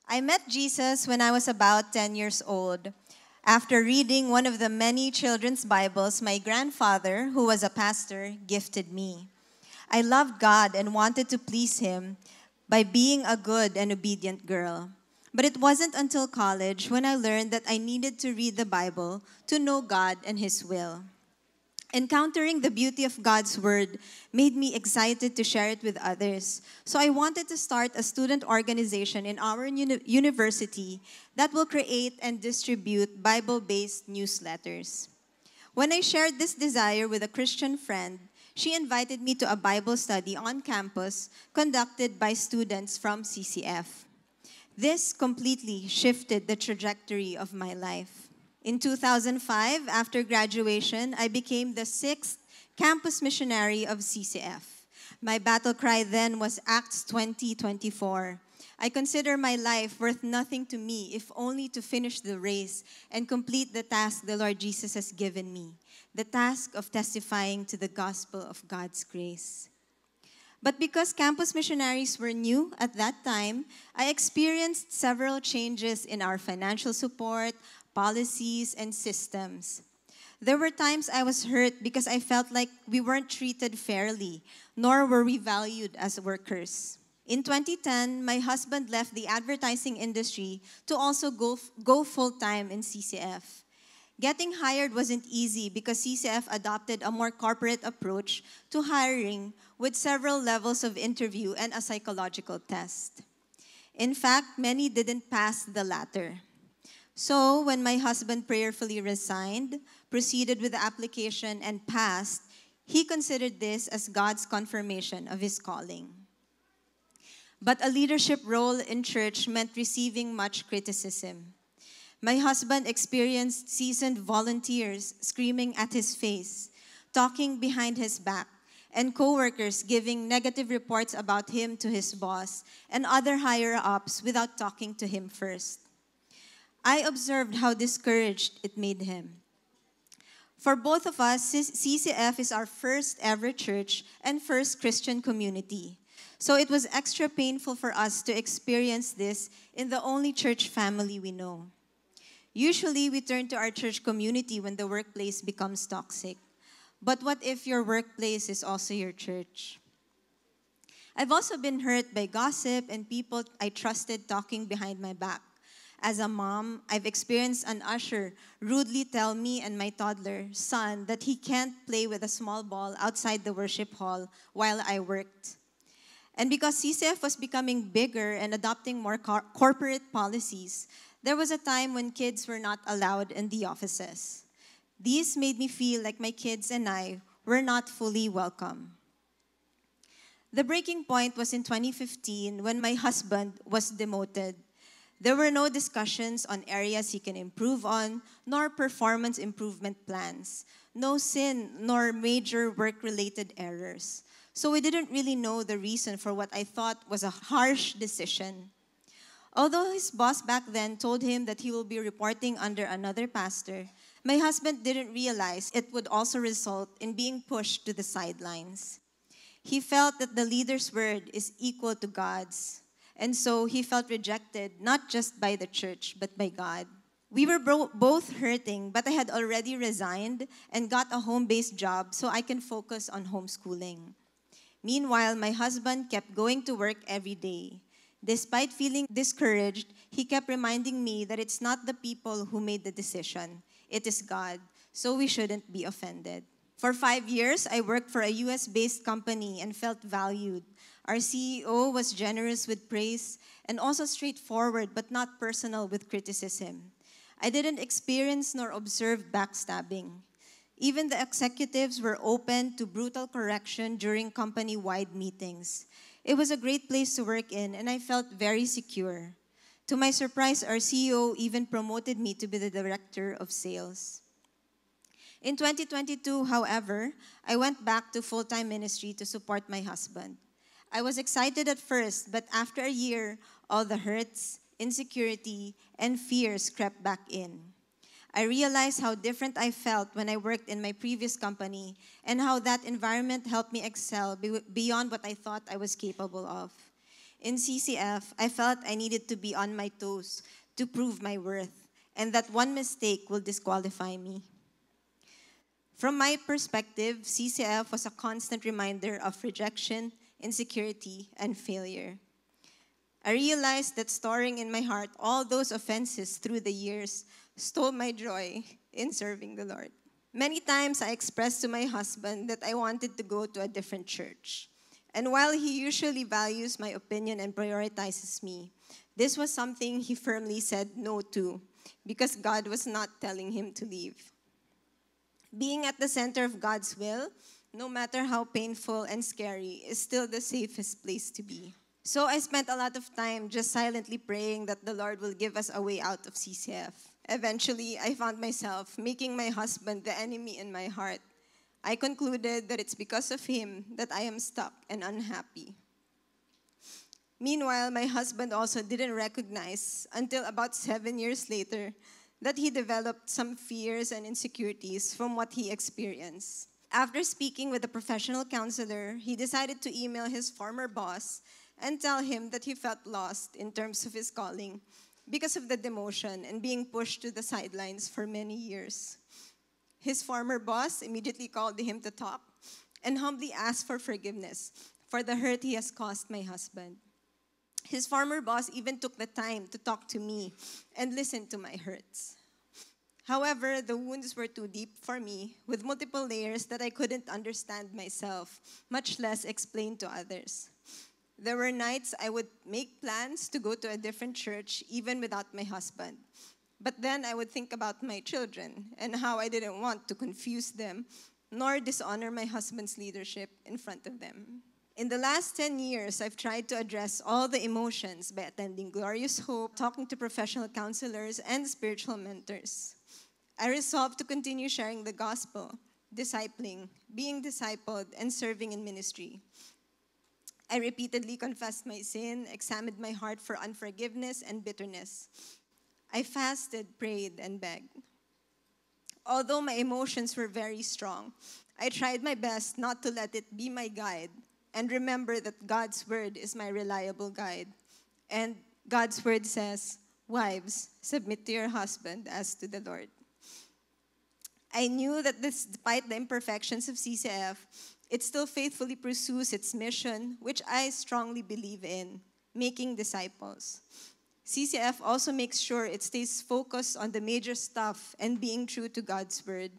I met Jesus when I was about 10 years old. After reading one of the many children's Bibles my grandfather, who was a pastor, gifted me. I loved God and wanted to please Him by being a good and obedient girl. But it wasn't until college when I learned that I needed to read the Bible to know God and His will. Encountering the beauty of God's Word made me excited to share it with others. So I wanted to start a student organization in our university that will create and distribute Bible based newsletters. When I shared this desire with a Christian friend, she invited me to a Bible study on campus conducted by students from CCF. This completely shifted the trajectory of my life. In 2005, after graduation, I became the sixth campus missionary of CCF. My battle cry then was Acts 20:24. I consider my life worth nothing to me if only to finish the race and complete the task the Lord Jesus has given me, the task of testifying to the gospel of God's grace. But because campus missionaries were new at that time, I experienced several changes in our financial support, policies, and systems. There were times I was hurt because I felt like we weren't treated fairly, nor were we valued as workers. In 2010, my husband left the advertising industry to also go full-time in CCF. Getting hired wasn't easy because CCF adopted a more corporate approach to hiring with several levels of interview and a psychological test. In fact, many didn't pass the latter. So, when my husband prayerfully resigned, proceeded with the application, and passed, he considered this as God's confirmation of his calling. But a leadership role in church meant receiving much criticism. My husband experienced seasoned volunteers screaming at his face, talking behind his back, and coworkers giving negative reports about him to his boss and other higher-ups without talking to him first. I observed how discouraged it made him. For both of us, CCF is our first ever church and first Christian community. So it was extra painful for us to experience this in the only church family we know. Usually, we turn to our church community when the workplace becomes toxic. But what if your workplace is also your church? I've also been hurt by gossip and people I trusted talking behind my back. As a mom, I've experienced an usher rudely tell me and my toddler son that he can't play with a small ball outside the worship hall while I worked. And because CCF was becoming bigger and adopting more corporate policies, there was a time when kids were not allowed in the offices. These made me feel like my kids and I were not fully welcome. The breaking point was in 2015 when my husband was demoted. There were no discussions on areas he can improve on, nor performance improvement plans. No sin, nor major work-related errors. So we didn't really know the reason for what I thought was a harsh decision. Although his boss back then told him that he will be reporting under another pastor, my husband didn't realize it would also result in being pushed to the sidelines. He felt that the leader's word is equal to God's, and so he felt rejected not just by the church, but by God. We were both hurting, but I had already resigned and got a home-based job so I can focus on homeschooling. Meanwhile, my husband kept going to work every day. Despite feeling discouraged, he kept reminding me that it's not the people who made the decision. It is God, so we shouldn't be offended. For 5 years, I worked for a US-based company and felt valued. Our CEO was generous with praise and also straightforward but not personal with criticism. I didn't experience nor observe backstabbing. Even the executives were open to brutal correction during company-wide meetings. It was a great place to work in, and I felt very secure. To my surprise, our CEO even promoted me to be the director of sales. In 2022, however, I went back to full-time ministry to support my husband. I was excited at first, but after a year, all the hurts, insecurity, and fears crept back in. I realized how different I felt when I worked in my previous company and how that environment helped me excel beyond what I thought I was capable of. In CCF, I felt I needed to be on my toes to prove my worth, and that one mistake will disqualify me. From my perspective, CCF was a constant reminder of rejection, insecurity, and failure. I realized that storing in my heart all those offenses through the years stole my joy in serving the Lord. Many times I expressed to my husband that I wanted to go to a different church. And while he usually values my opinion and prioritizes me, this was something he firmly said no to because God was not telling him to leave. Being at the center of God's will, no matter how painful and scary, is still the safest place to be. So I spent a lot of time just silently praying that the Lord will give us a way out of CCF. Eventually, I found myself making my husband the enemy in my heart. I concluded that it's because of him that I am stuck and unhappy. Meanwhile, my husband also didn't recognize until about 7 years later that he developed some fears and insecurities from what he experienced. After speaking with a professional counselor, he decided to email his former boss and tell him that he felt lost in terms of his calling because of the demotion and being pushed to the sidelines for many years. His former boss immediately called him to talk and humbly asked for forgiveness for the hurt he has caused my husband. His former boss even took the time to talk to me and listen to my hurts. However, the wounds were too deep for me, with multiple layers that I couldn't understand myself, much less explain to others. There were nights I would make plans to go to a different church even without my husband. But then I would think about my children and how I didn't want to confuse them nor dishonor my husband's leadership in front of them. In the last 10 years, I've tried to address all the emotions by attending Glorious Hope, talking to professional counselors, and spiritual mentors. I resolved to continue sharing the gospel, discipling, being discipled, and serving in ministry. I repeatedly confessed my sin, examined my heart for unforgiveness and bitterness. I fasted, prayed, and begged. Although my emotions were very strong, I tried my best not to let it be my guide and remember that God's word is my reliable guide. And God's word says, "Wives, submit to your husband as to the Lord." I knew that despite the imperfections of CCF, it still faithfully pursues its mission, which I strongly believe in, making disciples. CCF also makes sure it stays focused on the major stuff and being true to God's word.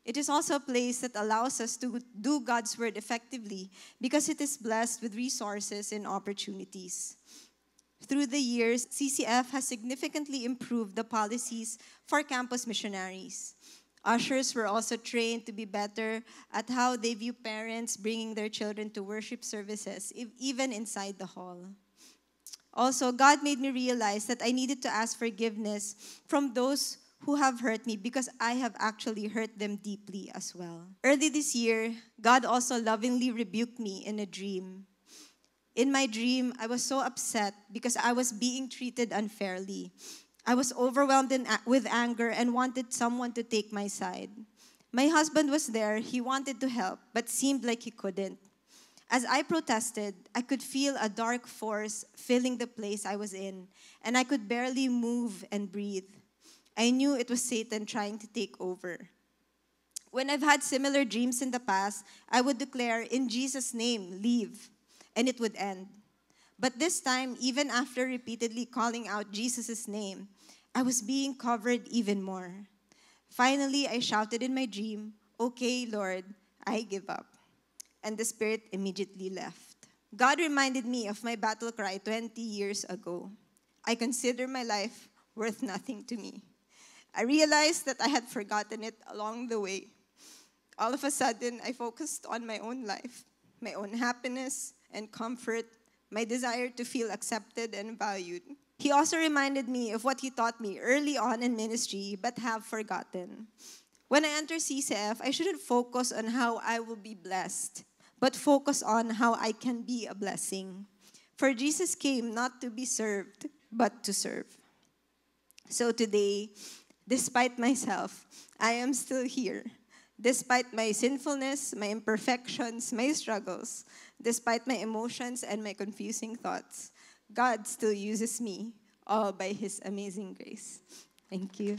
It is also a place that allows us to do God's word effectively because it is blessed with resources and opportunities. Through the years, CCF has significantly improved the policies for campus missionaries. Ushers were also trained to be better at how they view parents bringing their children to worship services, even inside the hall. Also, God made me realize that I needed to ask forgiveness from those who have hurt me because I have actually hurt them deeply as well. Early this year, God also lovingly rebuked me in a dream. In my dream, I was so upset because I was being treated unfairly. I was overwhelmed with anger and wanted someone to take my side. My husband was there. He wanted to help, but seemed like he couldn't. As I protested, I could feel a dark force filling the place I was in, and I could barely move and breathe. I knew it was Satan trying to take over. When I've had similar dreams in the past, I would declare, "In Jesus' name, leave," and it would end. But this time, even after repeatedly calling out Jesus' name, I was being covered even more. Finally, I shouted in my dream, "Okay, Lord, I give up." And the spirit immediately left. God reminded me of my battle cry 20 years ago. I consider my life worth nothing to me. I realized that I had forgotten it along the way. All of a sudden, I focused on my own life, my own happiness and comfort, my desire to feel accepted and valued. He also reminded me of what he taught me early on in ministry, but have forgotten. When I enter CCF, I shouldn't focus on how I will be blessed, but focus on how I can be a blessing. For Jesus came not to be served, but to serve. So today, despite myself, I am still here, Despite my sinfulness, my imperfections, my struggles, despite my emotions and my confusing thoughts, God still uses me, all by His amazing grace. Thank you.